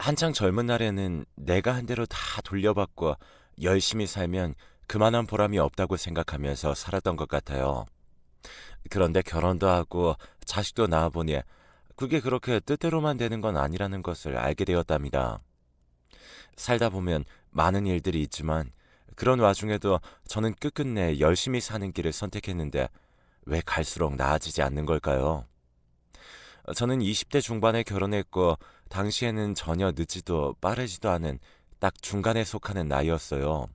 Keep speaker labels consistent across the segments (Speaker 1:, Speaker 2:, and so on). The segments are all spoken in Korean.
Speaker 1: 한창 젊은 날에는 내가 한 대로 다 돌려받고 열심히 살면 그만한 보람이 없다고 생각하면서 살았던 것 같아요. 그런데 결혼도 하고 자식도 낳아보니 그게 그렇게 뜻대로만 되는 건 아니라는 것을 알게 되었답니다. 살다 보면 많은 일들이 있지만 그런 와중에도 저는 끝끝내 열심히 사는 길을 선택했는데 왜 갈수록 나아지지 않는 걸까요? 저는 20대 중반에 결혼했고 당시에는 전혀 늦지도 빠르지도 않은 딱 중간에 속하는 나이였어요.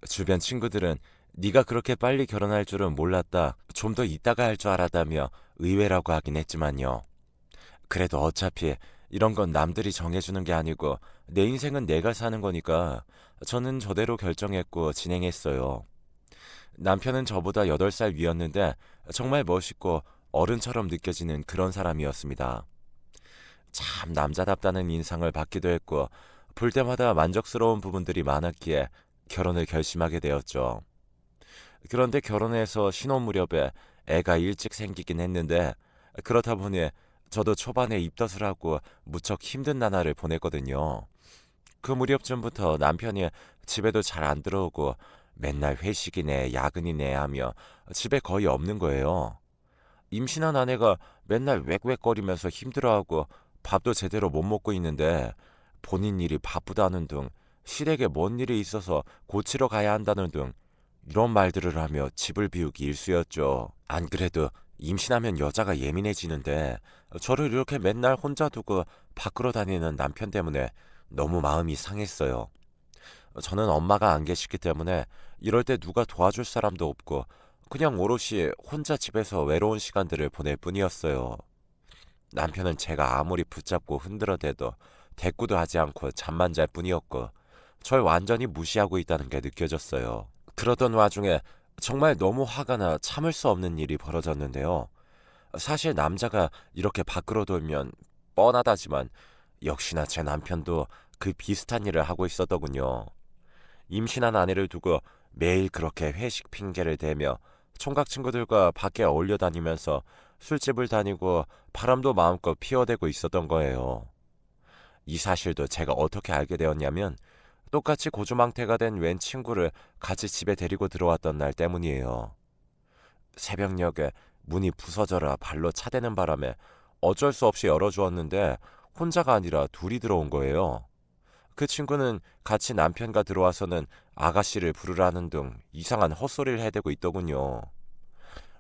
Speaker 1: 주변 친구들은 네가 그렇게 빨리 결혼할 줄은 몰랐다. 좀 더 있다가 할 줄 알았다며 의외라고 하긴 했지만요. 그래도 어차피 이런 건 남들이 정해주는 게 아니고 내 인생은 내가 사는 거니까 저는 저대로 결정했고 진행했어요. 남편은 저보다 8살 위였는데 정말 멋있고 어른처럼 느껴지는 그런 사람이었습니다. 참 남자답다는 인상을 받기도 했고 볼 때마다 만족스러운 부분들이 많았기에 결혼을 결심하게 되었죠. 그런데 결혼해서 신혼 무렵에 애가 일찍 생기긴 했는데 그렇다 보니 저도 초반에 입덧을 하고 무척 힘든 나날을 보냈거든요. 그 무렵쯤부터 남편이 집에도 잘 안 들어오고 맨날 회식이네 야근이네 하며 집에 거의 없는 거예요. 임신한 아내가 맨날 웩웩거리면서 힘들어하고 밥도 제대로 못 먹고 있는데 본인 일이 바쁘다는 등 시댁에 뭔 일이 있어서 고치러 가야 한다는 등 이런 말들을 하며 집을 비우기 일쑤였죠. 안 그래도 임신하면 여자가 예민해지는데 저를 이렇게 맨날 혼자 두고 밖으로 다니는 남편 때문에 너무 마음이 상했어요. 저는 엄마가 안 계시기 때문에 이럴 때 누가 도와줄 사람도 없고 그냥 오롯이 혼자 집에서 외로운 시간들을 보낼 뿐이었어요. 남편은 제가 아무리 붙잡고 흔들어대도 대꾸도 하지 않고 잠만 잘 뿐이었고 절 완전히 무시하고 있다는 게 느껴졌어요. 그러던 와중에 정말 너무 화가 나 참을 수 없는 일이 벌어졌는데요. 사실 남자가 이렇게 밖으로 돌면 뻔하다지만 역시나 제 남편도 그 비슷한 일을 하고 있었더군요. 임신한 아내를 두고 매일 그렇게 회식 핑계를 대며 총각 친구들과 밖에 어울려 다니면서 술집을 다니고 바람도 마음껏 피워대고 있었던 거예요. 이 사실도 제가 어떻게 알게 되었냐면 똑같이 고주망태가 된 웬 친구를 같이 집에 데리고 들어왔던 날 때문이에요. 새벽녘에 문이 부서져라 발로 차대는 바람에 어쩔 수 없이 열어주었는데 혼자가 아니라 둘이 들어온 거예요. 그 친구는 같이 남편과 들어와서는 아가씨를 부르라는 등 이상한 헛소리를 해대고 있더군요.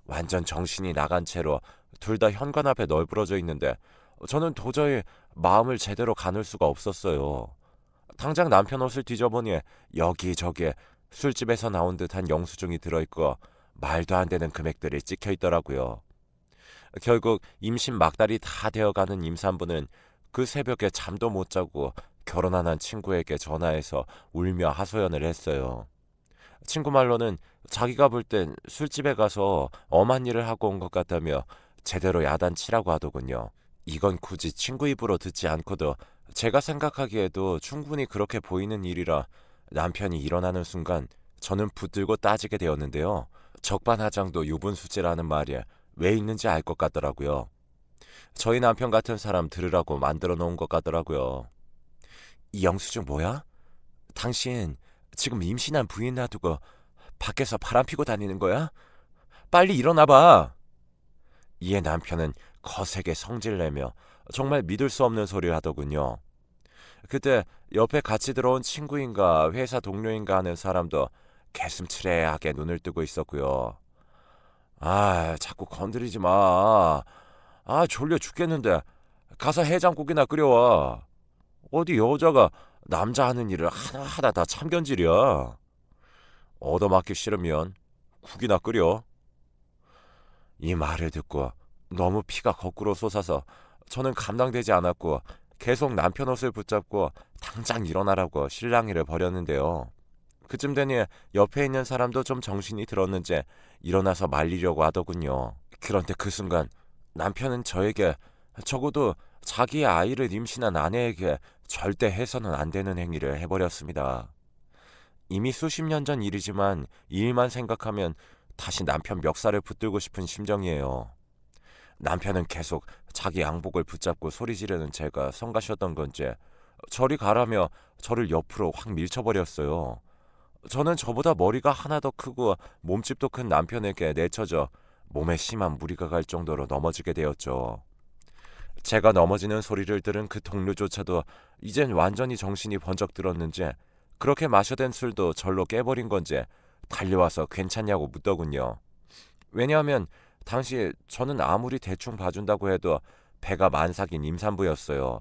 Speaker 1: 완전 정신이 나간 채로 둘 다 현관 앞에 널브러져 있는데 저는 도저히 마음을 제대로 가눌 수가 없었어요. 당장 남편 옷을 뒤져보니 여기저기에 술집에서 나온 듯한 영수증이 들어있고 말도 안 되는 금액들이 찍혀 있더라고요. 결국 임신 막달이 다 되어가는 임산부는 그 새벽에 잠도 못 자고 결혼 안 한 친구에게 전화해서 울며 하소연을 했어요. 친구 말로는 자기가 볼 땐 술집에 가서 엄한 일을 하고 온 것 같다며 제대로 야단치라고 하더군요. 이건 굳이 친구 입으로 듣지 않고도 제가 생각하기에도 충분히 그렇게 보이는 일이라 남편이 일어나는 순간 저는 붙들고 따지게 되었는데요. 적반하장도 유분수지라는 말이 왜 있는지 알 것 같더라고요. 저희 남편 같은 사람 들으라고 만들어 놓은 것 같더라고요. 이 영수증 뭐야? 당신 지금 임신한 부인 놔두고 밖에서 바람 피고 다니는 거야? 빨리 일어나 봐. 이에 남편은 거세게 성질내며 정말 믿을 수 없는 소리를 하더군요. 그때 옆에 같이 들어온 친구인가 회사 동료인가 하는 사람도 개슴츠레하게 눈을 뜨고 있었고요. 아, 자꾸 건드리지 마. 아, 졸려 죽겠는데. 가서 해장국이나 끓여와. 어디 여자가 남자 하는 일을 하나하나 다 참견질이야. 얻어맞기 싫으면 국이나 끓여. 이 말을 듣고 너무 피가 거꾸로 솟아서 저는 감당되지 않았고 계속 남편 옷을 붙잡고 당장 일어나라고 실랑이를 벌였는데요. 그쯤 되니 옆에 있는 사람도 좀 정신이 들었는지 일어나서 말리려고 하더군요. 그런데 그 순간 남편은 저에게 적어도 자기의 아이를 임신한 아내에게 절대 해서는 안 되는 행위를 해버렸습니다. 이미 수십 년 전 일이지만 이 일만 생각하면 다시 남편 멱살을 붙들고 싶은 심정이에요. 남편은 계속 자기 양복을 붙잡고 소리 지르는 제가 성가셨던 건지 저리 가라며 저를 옆으로 확 밀쳐버렸어요. 저는 저보다 머리가 하나 더 크고 몸집도 큰 남편에게 내쳐져 몸에 심한 무리가 갈 정도로 넘어지게 되었죠. 제가 넘어지는 소리를 들은 그 동료조차도 이젠 완전히 정신이 번쩍 들었는지 그렇게 마셔댄 술도 절로 깨버린 건지 달려와서 괜찮냐고 묻더군요. 왜냐하면 당시 저는 아무리 대충 봐준다고 해도 배가 만삭인 임산부였어요.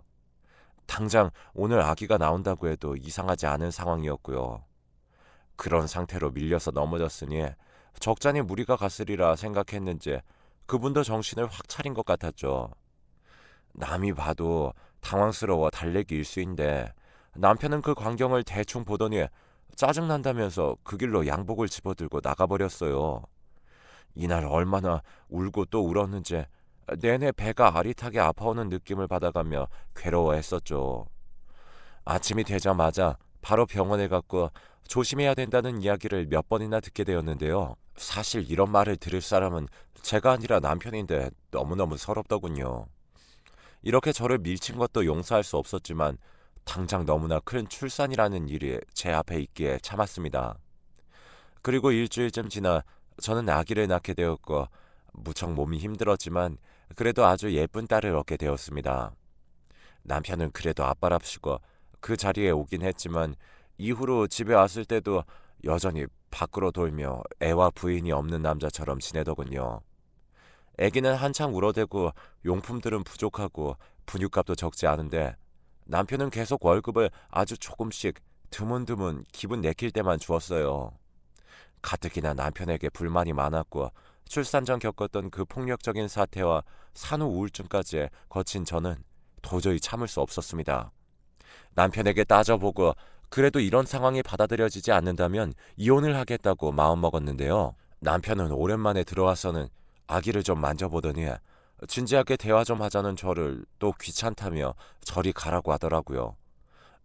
Speaker 1: 당장 오늘 아기가 나온다고 해도 이상하지 않은 상황이었고요. 그런 상태로 밀려서 넘어졌으니 적잖이 무리가 갔으리라 생각했는지 그분도 정신을 확 차린 것 같았죠. 남이 봐도 당황스러워 달래기 일수인데 남편은 그 광경을 대충 보더니 짜증난다면서 그 길로 양복을 집어들고 나가버렸어요. 이날 얼마나 울고 또 울었는지 내내 배가 아릿하게 아파오는 느낌을 받아가며 괴로워했었죠. 아침이 되자마자 바로 병원에 갔고 조심해야 된다는 이야기를 몇 번이나 듣게 되었는데요. 사실 이런 말을 들을 사람은 제가 아니라 남편인데 너무너무 서럽더군요. 이렇게 저를 밀친 것도 용서할 수 없었지만 당장 너무나 큰 출산이라는 일이 제 앞에 있기에 참았습니다. 그리고 일주일쯤 지나 저는 아기를 낳게 되었고 무척 몸이 힘들었지만 그래도 아주 예쁜 딸을 얻게 되었습니다. 남편은 그래도 아빠랍시고 그 자리에 오긴 했지만 이후로 집에 왔을 때도 여전히 밖으로 돌며 애와 부인이 없는 남자처럼 지내더군요. 아기는 한창 울어대고 용품들은 부족하고 분유값도 적지 않은데 남편은 계속 월급을 아주 조금씩 드문드문 기분 내킬 때만 주었어요. 가뜩이나 남편에게 불만이 많았고 출산 전 겪었던 그 폭력적인 사태와 산후 우울증까지 거친 저는 도저히 참을 수 없었습니다. 남편에게 따져보고 그래도 이런 상황이 받아들여지지 않는다면 이혼을 하겠다고 마음먹었는데요. 남편은 오랜만에 들어와서는 아기를 좀 만져보더니 진지하게 대화 좀 하자는 저를 또 귀찮다며 저리 가라고 하더라고요.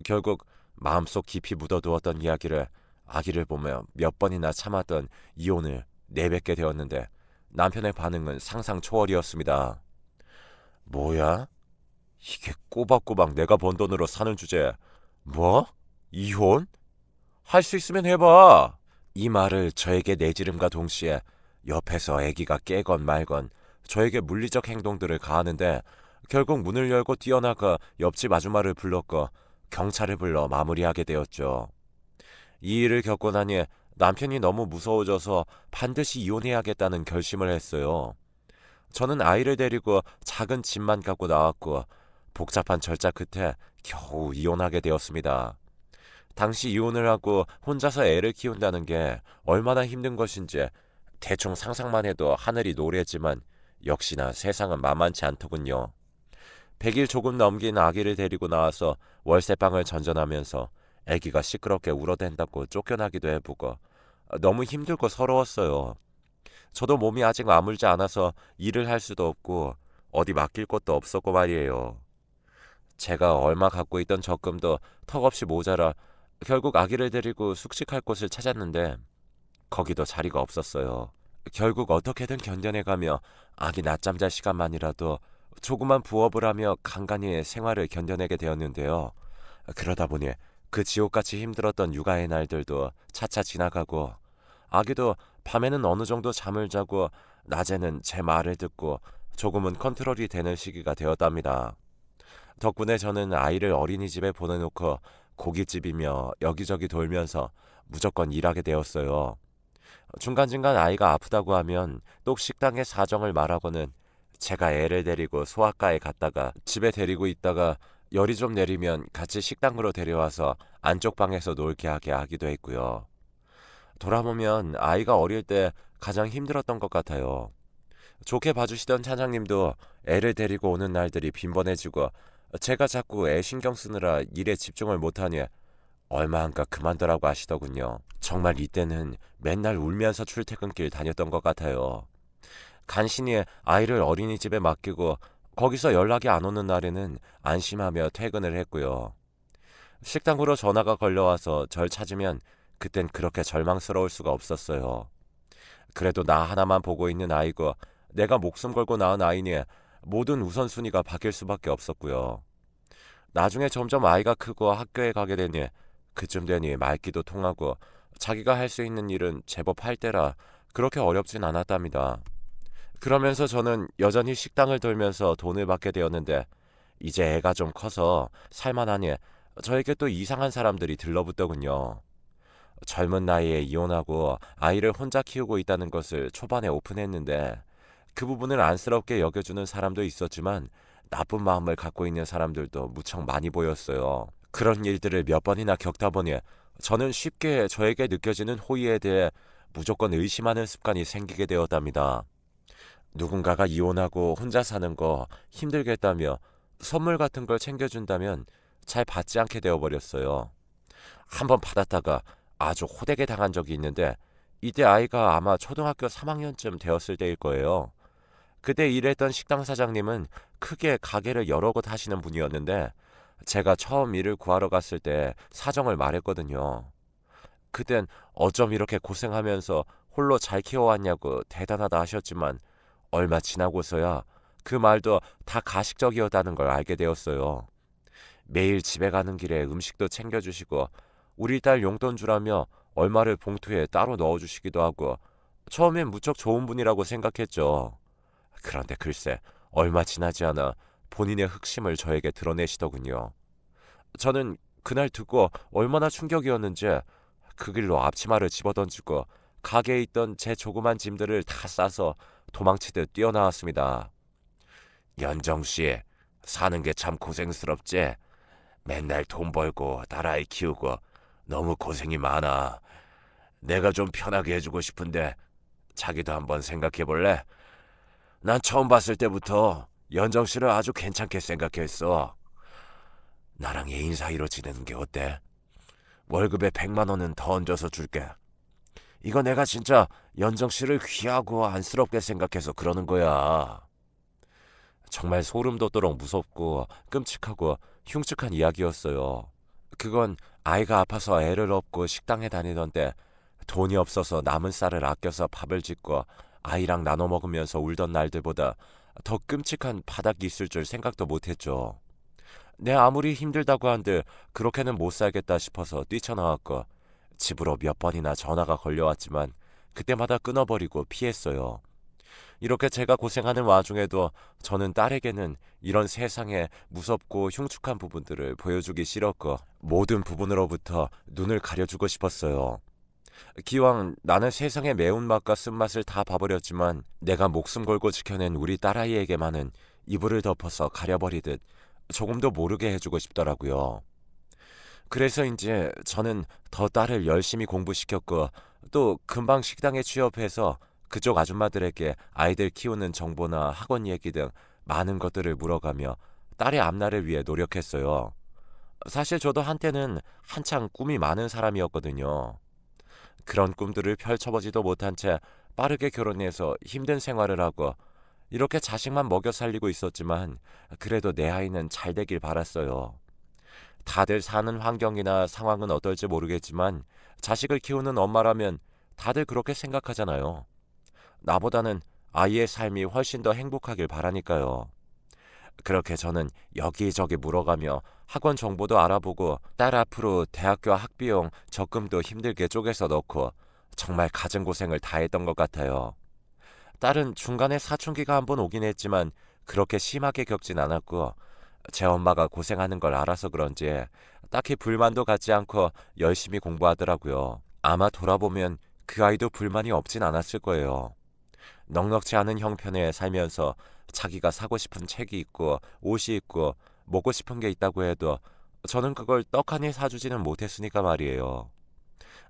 Speaker 1: 결국 마음속 깊이 묻어두었던 이야기를 아기를 보며 몇 번이나 참았던 이혼을 내뱉게 되었는데 남편의 반응은 상상 초월이었습니다. 뭐야? 이게 꼬박꼬박 내가 번 돈으로 사는 주제. 뭐? 이혼? 할 수 있으면 해봐. 이 말을 저에게 내지름과 동시에 옆에서 아기가 깨건 말건 저에게 물리적 행동들을 가하는데 결국 문을 열고 뛰어나가 옆집 아주마를 불렀고 경찰을 불러 마무리하게 되었죠. 이 일을 겪고 나니 남편이 너무 무서워져서 반드시 이혼해야겠다는 결심을 했어요. 저는 아이를 데리고 작은 집만 갖고 나왔고 복잡한 절차 끝에 겨우 이혼하게 되었습니다. 당시 이혼을 하고 혼자서 애를 키운다는 게 얼마나 힘든 것인지 대충 상상만 해도 하늘이 노래지만 역시나 세상은 만만치 않더군요. 100일 조금 넘긴 아기를 데리고 나와서 월세방을 전전하면서 아기가 시끄럽게 울어댄다고 쫓겨나기도 해보고 너무 힘들고 서러웠어요. 저도 몸이 아직 아물지 않아서 일을 할 수도 없고 어디 맡길 곳도 없었고 말이에요. 제가 얼마 갖고 있던 적금도 턱없이 모자라 결국 아기를 데리고 숙식할 곳을 찾았는데 거기도 자리가 없었어요. 결국 어떻게든 견뎌내가며 아기 낮잠 잘 시간만이라도 조그만 부업을 하며 간간히 생활을 견뎌내게 되었는데요. 그러다 보니 그 지옥같이 힘들었던 육아의 날들도 차차 지나가고 아기도 밤에는 어느 정도 잠을 자고 낮에는 제 말을 듣고 조금은 컨트롤이 되는 시기가 되었답니다. 덕분에 저는 아이를 어린이집에 보내놓고 고깃집이며 여기저기 돌면서 무조건 일하게 되었어요. 중간중간 아이가 아프다고 하면 또 식당의 사정을 말하고는 제가 애를 데리고 소아과에 갔다가 집에 데리고 있다가 열이 좀 내리면 같이 식당으로 데려와서 안쪽 방에서 놀게 하게 하기도 했고요. 돌아보면 아이가 어릴 때 가장 힘들었던 것 같아요. 좋게 봐주시던 차장님도 애를 데리고 오는 날들이 빈번해지고 제가 자꾸 애 신경 쓰느라 일에 집중을 못하니 얼마 안가 그만두라고 하시더군요. 정말 이때는 맨날 울면서 출퇴근길 다녔던 것 같아요. 간신히 아이를 어린이집에 맡기고 거기서 연락이 안 오는 날에는 안심하며 퇴근을 했고요. 식당으로 전화가 걸려와서 절 찾으면 그땐 그렇게 절망스러울 수가 없었어요. 그래도 나 하나만 보고 있는 아이고 내가 목숨 걸고 낳은 아이니 모든 우선순위가 바뀔 수밖에 없었고요. 나중에 점점 아이가 크고 학교에 가게 되니 그쯤 되니 말귀도 통하고 자기가 할 수 있는 일은 제법 할 때라 그렇게 어렵진 않았답니다. 그러면서 저는 여전히 식당을 돌면서 돈을 받게 되었는데 이제 애가 좀 커서 살만하니 저에게 또 이상한 사람들이 들러붙더군요. 젊은 나이에 이혼하고 아이를 혼자 키우고 있다는 것을 초반에 오픈했는데 그 부분을 안쓰럽게 여겨주는 사람도 있었지만 나쁜 마음을 갖고 있는 사람들도 무척 많이 보였어요. 그런 일들을 몇 번이나 겪다 보니 저는 쉽게 저에게 느껴지는 호의에 대해 무조건 의심하는 습관이 생기게 되었답니다. 누군가가 이혼하고 혼자 사는 거 힘들겠다며 선물 같은 걸 챙겨준다면 잘 받지 않게 되어버렸어요. 한번 받았다가 아주 호되게 당한 적이 있는데 이때 아이가 아마 초등학교 3학년쯤 되었을 때일 거예요. 그때 일했던 식당 사장님은 크게 가게를 여러 곳 하시는 분이었는데 제가 처음 일을 구하러 갔을 때 사정을 말했거든요. 그땐 어쩜 이렇게 고생하면서 홀로 잘 키워왔냐고 대단하다 하셨지만 얼마 지나고서야 그 말도 다 가식적이었다는 걸 알게 되었어요. 매일 집에 가는 길에 음식도 챙겨주시고 우리 딸 용돈 주라며 얼마를 봉투에 따로 넣어주시기도 하고 처음엔 무척 좋은 분이라고 생각했죠. 그런데 글쎄 얼마 지나지 않아 본인의 흑심을 저에게 드러내시더군요. 저는 그날 듣고 얼마나 충격이었는지 그 길로 앞치마를 집어던지고 가게에 있던 제 조그만 짐들을 다 싸서 도망치듯 뛰어나왔습니다. 연정씨, 사는 게 참 고생스럽지? 맨날 돈 벌고 딸아이 키우고 너무 고생이 많아. 내가 좀 편하게 해주고 싶은데 자기도 한번 생각해볼래? 난 처음 봤을 때부터 연정씨를 아주 괜찮게 생각했어. 나랑 애인 사이로 지내는 게 어때? 월급에 100만 원은 더 얹어서 줄게. 이거 내가 진짜 연정씨를 귀하고 안쓰럽게 생각해서 그러는 거야. 정말 소름 돋도록 무섭고 끔찍하고 흉측한 이야기였어요. 그건 아이가 아파서 애를 업고 식당에 다니던데 돈이 없어서 남은 쌀을 아껴서 밥을 짓고 아이랑 나눠 먹으면서 울던 날들보다 더 끔찍한 바닥이 있을 줄 생각도 못했죠. 내 아무리 힘들다고 한들 그렇게는 못 살겠다 싶어서 뛰쳐나왔고 집으로 몇 번이나 전화가 걸려왔지만 그때마다 끊어버리고 피했어요. 이렇게 제가 고생하는 와중에도 저는 딸에게는 이런 세상의 무섭고 흉측한 부분들을 보여주기 싫었고 모든 부분으로부터 눈을 가려주고 싶었어요. 기왕 나는 세상의 매운맛과 쓴맛을 다 봐버렸지만 내가 목숨 걸고 지켜낸 우리 딸아이에게만은 이불을 덮어서 가려버리듯 조금도 모르게 해주고 싶더라고요. 그래서인지 저는 더 딸을 열심히 공부시켰고 또 금방 식당에 취업해서 그쪽 아줌마들에게 아이들 키우는 정보나 학원 얘기 등 많은 것들을 물어가며 딸의 앞날을 위해 노력했어요. 사실 저도 한때는 한창 꿈이 많은 사람이었거든요. 그런 꿈들을 펼쳐보지도 못한 채 빠르게 결혼해서 힘든 생활을 하고 이렇게 자식만 먹여 살리고 있었지만 그래도 내 아이는 잘 되길 바랐어요. 다들 사는 환경이나 상황은 어떨지 모르겠지만 자식을 키우는 엄마라면 다들 그렇게 생각하잖아요. 나보다는 아이의 삶이 훨씬 더 행복하길 바라니까요. 그렇게 저는 여기저기 물어가며 학원 정보도 알아보고 딸 앞으로 대학교 학비용 적금도 힘들게 쪼개서 넣고 정말 갖은 고생을 다 했던 것 같아요. 딸은 중간에 사춘기가 한번 오긴 했지만 그렇게 심하게 겪진 않았고 제 엄마가 고생하는 걸 알아서 그런지 딱히 불만도 갖지 않고 열심히 공부하더라고요. 아마 돌아보면 그 아이도 불만이 없진 않았을 거예요. 넉넉지 않은 형편에 살면서 자기가 사고 싶은 책이 있고 옷이 있고 먹고 싶은 게 있다고 해도 저는 그걸 떡하니 사주지는 못했으니까 말이에요.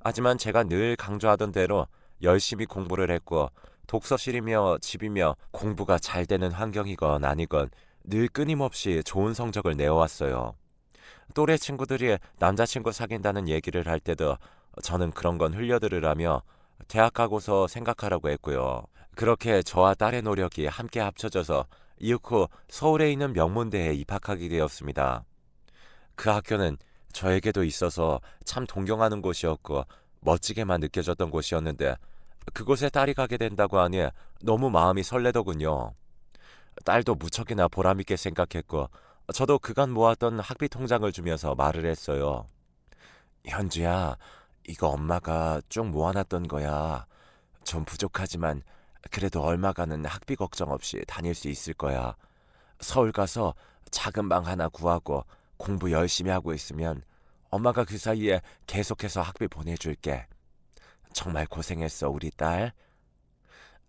Speaker 1: 하지만 제가 늘 강조하던 대로 열심히 공부를 했고 독서실이며 집이며 공부가 잘 되는 환경이건 아니건 늘 끊임없이 좋은 성적을 내어왔어요. 또래 친구들이 남자친구 사귄다는 얘기를 할 때도 저는 그런 건 흘려들으라며 대학 가고서 생각하라고 했고요. 그렇게 저와 딸의 노력이 함께 합쳐져서 이윽고 서울에 있는 명문대에 입학하게 되었습니다. 그 학교는 저에게도 있어서 참 동경하는 곳이었고 멋지게만 느껴졌던 곳이었는데 그곳에 딸이 가게 된다고 하니 너무 마음이 설레더군요. 딸도 무척이나 보람있게 생각했고 저도 그간 모았던 학비 통장을 주면서 말을 했어요. 현주야, 이거 엄마가 쭉 모아놨던 거야. 좀 부족하지만 그래도 얼마간은 학비 걱정 없이 다닐 수 있을 거야. 서울 가서 작은 방 하나 구하고 공부 열심히 하고 있으면 엄마가 그 사이에 계속해서 학비 보내줄게. 정말 고생했어, 우리 딸.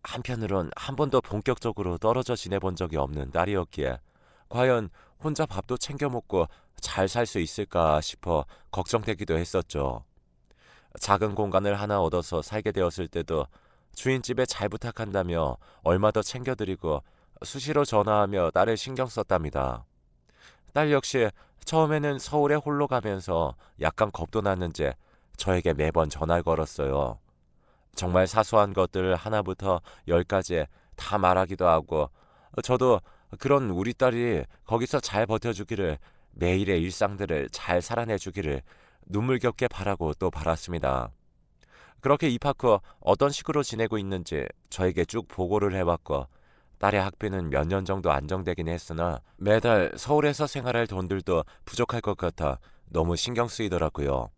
Speaker 1: 한편으론 한 번도 본격적으로 떨어져 지내본 적이 없는 딸이었기에 과연 혼자 밥도 챙겨 먹고 잘 살 수 있을까 싶어 걱정되기도 했었죠. 작은 공간을 하나 얻어서 살게 되었을 때도 주인집에 잘 부탁한다며 얼마 더 챙겨드리고 수시로 전화하며 딸을 신경 썼답니다. 딸 역시 처음에는 서울에 홀로 가면서 약간 겁도 났는지 저에게 매번 전화를 걸었어요. 정말 사소한 것들 하나부터 열까지 다 말하기도 하고 저도 그런 우리 딸이 거기서 잘 버텨주기를 매일의 일상들을 잘 살아내주기를 눈물겹게 바라고 또 바랐습니다. 그렇게 입학 후 어떤 식으로 지내고 있는지 저에게 쭉 보고를 해왔고 딸의 학비는 몇 년 정도 안정되긴 했으나 매달 서울에서 생활할 돈들도 부족할 것 같아 너무 신경 쓰이더라고요.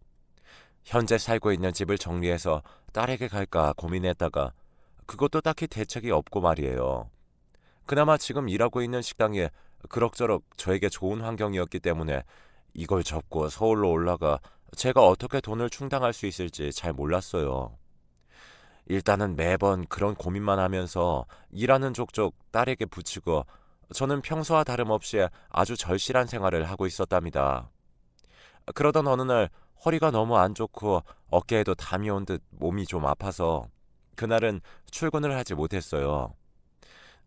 Speaker 1: 현재 살고 있는 집을 정리해서 딸에게 갈까 고민했다가 그것도 딱히 대책이 없고 말이에요. 그나마 지금 일하고 있는 식당이 그럭저럭 저에게 좋은 환경이었기 때문에 이걸 접고 서울로 올라가 제가 어떻게 돈을 충당할 수 있을지 잘 몰랐어요. 일단은 매번 그런 고민만 하면서 일하는 족족 딸에게 붙이고 저는 평소와 다름없이 아주 절실한 생활을 하고 있었답니다. 그러던 어느 날 허리가 너무 안 좋고 어깨에도 담이 온 듯 몸이 좀 아파서 그날은 출근을 하지 못했어요.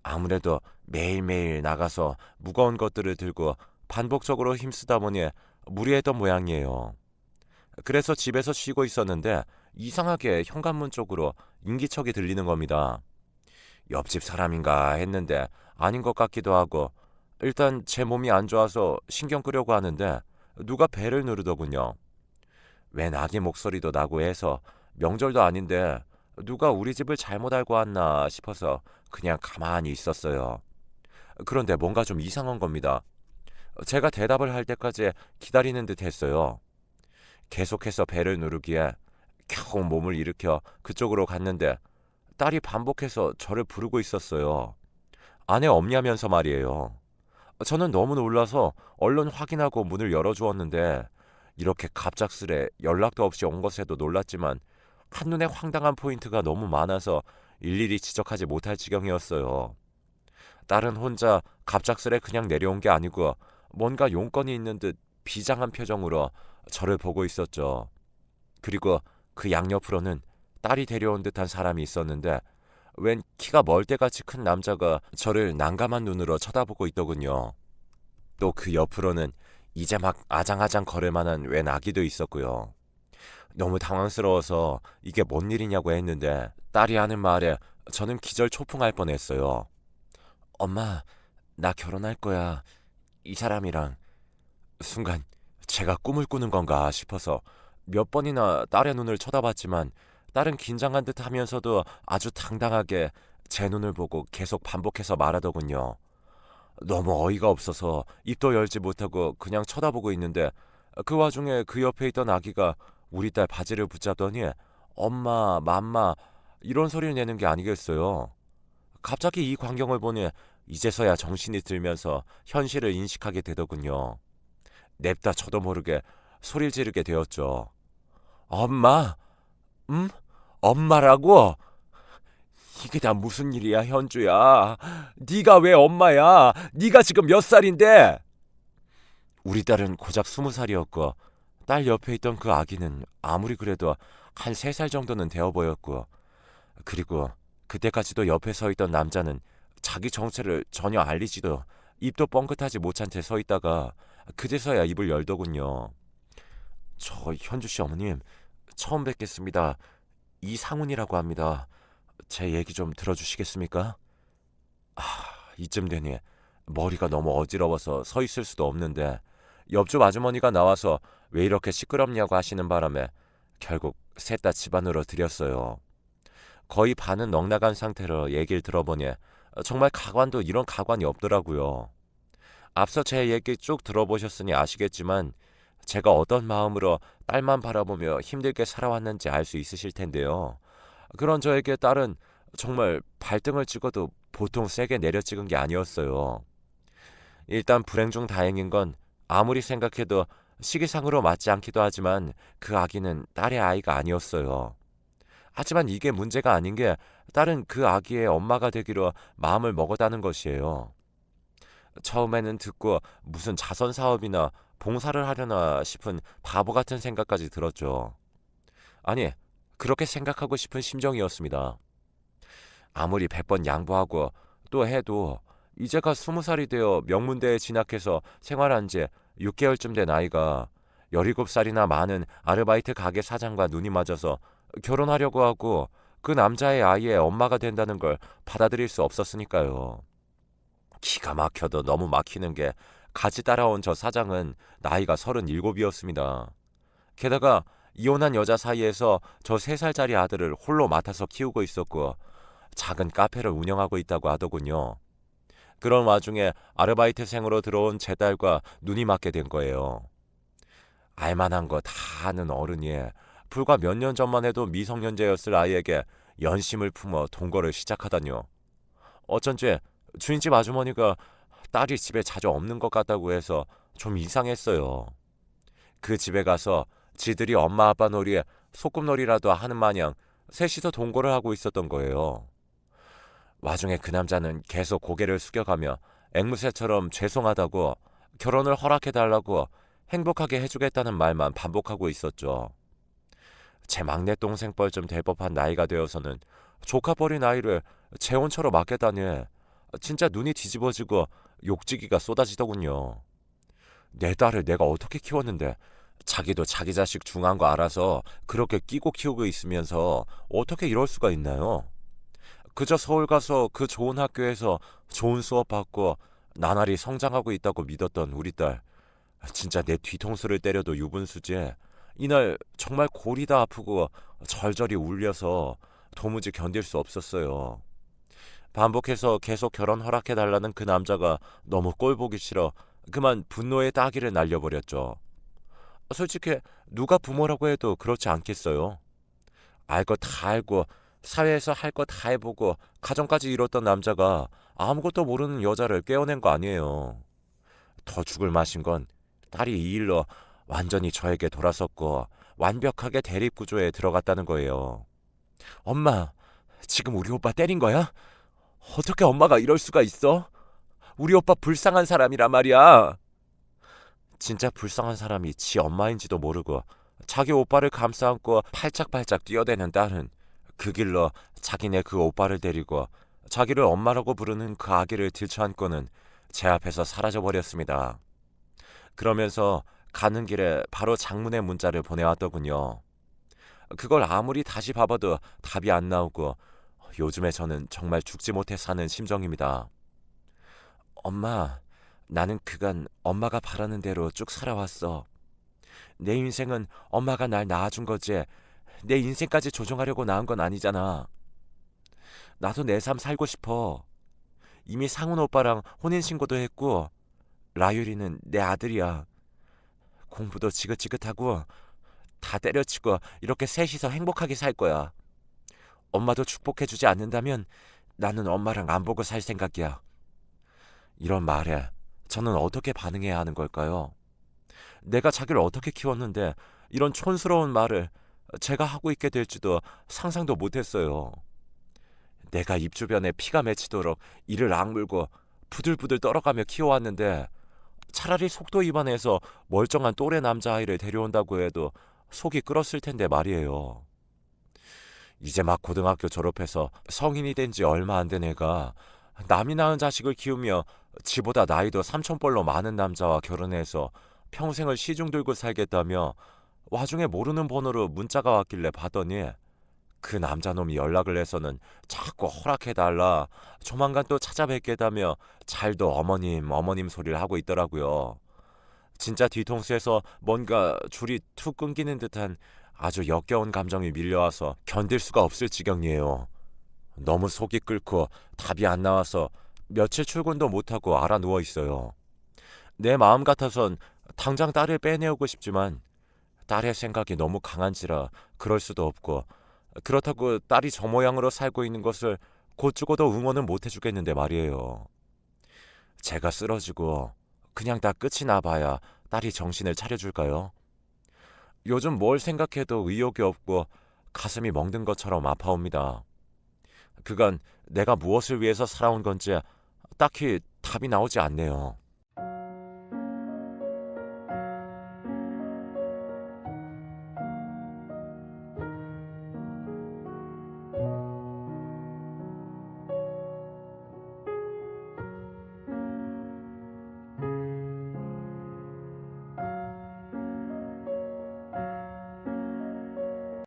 Speaker 1: 아무래도 매일매일 나가서 무거운 것들을 들고 반복적으로 힘쓰다 보니 무리했던 모양이에요. 그래서 집에서 쉬고 있었는데 이상하게 현관문 쪽으로 인기척이 들리는 겁니다. 옆집 사람인가 했는데 아닌 것 같기도 하고 일단 제 몸이 안 좋아서 신경 끄려고 하는데 누가 벨을 누르더군요. 웬 아기 목소리도 나고 해서 명절도 아닌데 누가 우리 집을 잘못 알고 왔나 싶어서 그냥 가만히 있었어요. 그런데 뭔가 좀 이상한 겁니다. 제가 대답을 할 때까지 기다리는 듯 했어요. 계속해서 벨을 누르기에 겨우 몸을 일으켜 그쪽으로 갔는데 딸이 반복해서 저를 부르고 있었어요. 아내 없냐면서 말이에요. 저는 너무 놀라서 얼른 확인하고 문을 열어주었는데 이렇게 갑작스레 연락도 없이 온 것에도 놀랐지만 한눈에 황당한 포인트가 너무 많아서 일일이 지적하지 못할 지경이었어요. 딸은 혼자 갑작스레 그냥 내려온 게 아니고 뭔가 용건이 있는 듯 비장한 표정으로 저를 보고 있었죠. 그리고 그 양옆으로는 딸이 데려온 듯한 사람이 있었는데 웬 키가 멀대같이 큰 남자가 저를 난감한 눈으로 쳐다보고 있더군요. 또 그 옆으로는 이제 막 아장아장 걸을 만한 웬 아기도 있었고요. 너무 당황스러워서 이게 뭔 일이냐고 했는데 딸이 하는 말에 저는 기절초풍할 뻔했어요. 엄마, 나 결혼할 거야. 이 사람이랑. 순간 제가 꿈을 꾸는 건가 싶어서 몇 번이나 딸의 눈을 쳐다봤지만 딸은 긴장한 듯 하면서도 아주 당당하게 제 눈을 보고 계속 반복해서 말하더군요. 너무 어이가 없어서 입도 열지 못하고 그냥 쳐다보고 있는데 그 와중에 그 옆에 있던 아기가 우리 딸 바지를 붙잡더니 엄마, 맘마 이런 소리를 내는 게 아니겠어요. 갑자기 이 광경을 보니 이제서야 정신이 들면서 현실을 인식하게 되더군요. 냅다 저도 모르게 소리를 지르게 되었죠. 엄마? 응? 엄마라고? 이게 다 무슨 일이야, 현주야? 네가 왜 엄마야? 네가 지금 몇 살인데? 우리 딸은 고작 20살이었고 딸 옆에 있던 그 아기는 아무리 그래도 한 3살 정도는 되어 보였고 그리고 그때까지도 옆에 서 있던 남자는 자기 정체를 전혀 알리지도 입도 뻥긋하지 못한 채 서 있다가 그제서야 입을 열더군요. 저 현주씨 어머님 처음 뵙겠습니다. 이상훈이라고 합니다. 제 얘기 좀 들어주시겠습니까? 아, 이쯤 되니 머리가 너무 어지러워서 서 있을 수도 없는데 옆집 아주머니가 나와서 왜 이렇게 시끄럽냐고 하시는 바람에 결국 셋 다 집 안으로 들였어요. 거의 반은 넋나간 상태로 얘기를 들어보니 정말 가관도 이런 가관이 없더라고요. 앞서 제 얘기 쭉 들어보셨으니 아시겠지만 제가 어떤 마음으로 딸만 바라보며 힘들게 살아왔는지 알 수 있으실 텐데요. 그런 저에게 딸은 정말 발등을 찍어도 보통 세게 내려 찍은 게 아니었어요. 일단 불행 중 다행인 건 아무리 생각해도 시기상으로 맞지 않기도 하지만 그 아기는 딸의 아이가 아니었어요. 하지만 이게 문제가 아닌 게 딸은 그 아기의 엄마가 되기로 마음을 먹었다는 것이에요. 처음에는 듣고 무슨 자선 사업이나 봉사를 하려나 싶은 바보 같은 생각까지 들었죠. 아니, 그렇게 생각하고 싶은 심정이었습니다. 아무리 100번 양보하고 또 해도 이제가 20살이 되어 명문대에 진학해서 생활한 지 6개월쯤 된 아이가 17살이나 많은 아르바이트 가게 사장과 눈이 맞아서 결혼하려고 하고 그 남자의 아이의 엄마가 된다는 걸 받아들일 수 없었으니까요. 기가 막혀도 너무 막히는 게 같이 따라온 저 사장은 나이가 37이었습니다. 게다가 이혼한 여자 사이에서 저 3살짜리 아들을 홀로 맡아서 키우고 있었고 작은 카페를 운영하고 있다고 하더군요. 그런 와중에 아르바이트생으로 들어온 제 딸과 눈이 맞게 된 거예요. 알만한 거 다 아는 어른이 불과 몇 년 전만 해도 미성년자였을 아이에게 연심을 품어 동거를 시작하다뇨. 어쩐지 주인집 아주머니가 딸이 집에 자주 없는 것 같다고 해서 좀 이상했어요. 그 집에 가서 지들이 엄마 아빠 놀이에 소꿉놀이라도 하는 마냥 셋이서 동거를 하고 있었던 거예요. 와중에 그 남자는 계속 고개를 숙여가며 앵무새처럼 죄송하다고 결혼을 허락해달라고 행복하게 해주겠다는 말만 반복하고 있었죠. 제 막내 동생 뻘쯤 될 법한 나이가 되어서는 조카 버린 아이를 재혼처로 맡겠다니 진짜 눈이 뒤집어지고 욕지기가 쏟아지더군요. 내 딸을 내가 어떻게 키웠는데 자기도 자기 자식 중한 거 알아서 그렇게 끼고 키우고 있으면서 어떻게 이럴 수가 있나요? 그저 서울 가서 그 좋은 학교에서 좋은 수업 받고 나날이 성장하고 있다고 믿었던 우리 딸. 진짜 내 뒤통수를 때려도 유분수지. 이날 정말 골이 다 아프고 절절히 울려서 도무지 견딜 수 없었어요. 반복해서 계속 결혼 허락해달라는 그 남자가 너무 꼴보기 싫어 그만 분노의 따기를 날려버렸죠. 솔직히 누가 부모라고 해도 그렇지 않겠어요. 알 거 다 알고 사회에서 할 거 다 해보고 가정까지 이뤘던 남자가 아무것도 모르는 여자를 깨어낸 거 아니에요. 더 죽을 맛인 건 딸이 이 일로 완전히 저에게 돌아섰고 완벽하게 대립구조에 들어갔다는 거예요. 엄마, 지금 우리 오빠 때린 거야? 어떻게 엄마가 이럴 수가 있어? 우리 오빠 불쌍한 사람이란 말이야. 진짜 불쌍한 사람이 지 엄마인지도 모르고 자기 오빠를 감싸안고 팔짝팔짝 뛰어대는 딸은 그 길로 자기네 그 오빠를 데리고 자기를 엄마라고 부르는 그 아기를 들쳐안고는 제 앞에서 사라져버렸습니다. 그러면서 가는 길에 바로 장문의 문자를 보내왔더군요. 그걸 아무리 다시 봐봐도 답이 안 나오고 요즘에 저는 정말 죽지 못해 사는 심정입니다. 엄마, 나는 그간 엄마가 바라는 대로 쭉 살아왔어. 내 인생은 엄마가 날 낳아준 거지. 내 인생까지 조종하려고 낳은 건 아니잖아. 나도 내 삶 살고 싶어. 이미 상훈 오빠랑 혼인신고도 했고 라유리는 내 아들이야. 공부도 지긋지긋하고 다 때려치고 이렇게 셋이서 행복하게 살 거야. 엄마도 축복해주지 않는다면 나는 엄마랑 안 보고 살 생각이야. 이런 말에 저는 어떻게 반응해야 하는 걸까요? 내가 자기를 어떻게 키웠는데 이런 촌스러운 말을 제가 하고 있게 될지도 상상도 못했어요. 내가 입 주변에 피가 맺히도록 이를 악물고 부들부들 떨어가며 키워왔는데 차라리 속도 위반해서 멀쩡한 또래 남자아이를 데려온다고 해도 속이 끓었을 텐데 말이에요. 이제 막 고등학교 졸업해서 성인이 된 지 얼마 안 된 애가 남이 낳은 자식을 키우며 지보다 나이도 삼촌뻘로 많은 남자와 결혼해서 평생을 시중 들고 살겠다며 와중에 모르는 번호로 문자가 왔길래 받더니 그 남자놈이 연락을 해서는 자꾸 허락해달라 조만간 또 찾아뵙겠다며 잘도 어머님 소리를 하고 있더라고요. 진짜 뒤통수에서 뭔가 줄이 툭 끊기는 듯한 아주 역겨운 감정이 밀려와서 견딜 수가 없을 지경이에요. 너무 속이 끓고 답이 안 나와서 며칠 출근도 못하고 알아 누워 있어요. 내 마음 같아선 당장 딸을 빼내오고 싶지만 딸의 생각이 너무 강한지라 그럴 수도 없고, 그렇다고 딸이 저 모양으로 살고 있는 것을 곧 죽어도 응원은 못 해주겠는데 말이에요. 제가 쓰러지고 그냥 다 끝이 나봐야 딸이 정신을 차려줄까요? 요즘 뭘 생각해도 의욕이 없고 가슴이 멍든 것처럼 아파옵니다. 그간 내가 무엇을 위해서 살아온 건지 딱히 답이 나오지 않네요.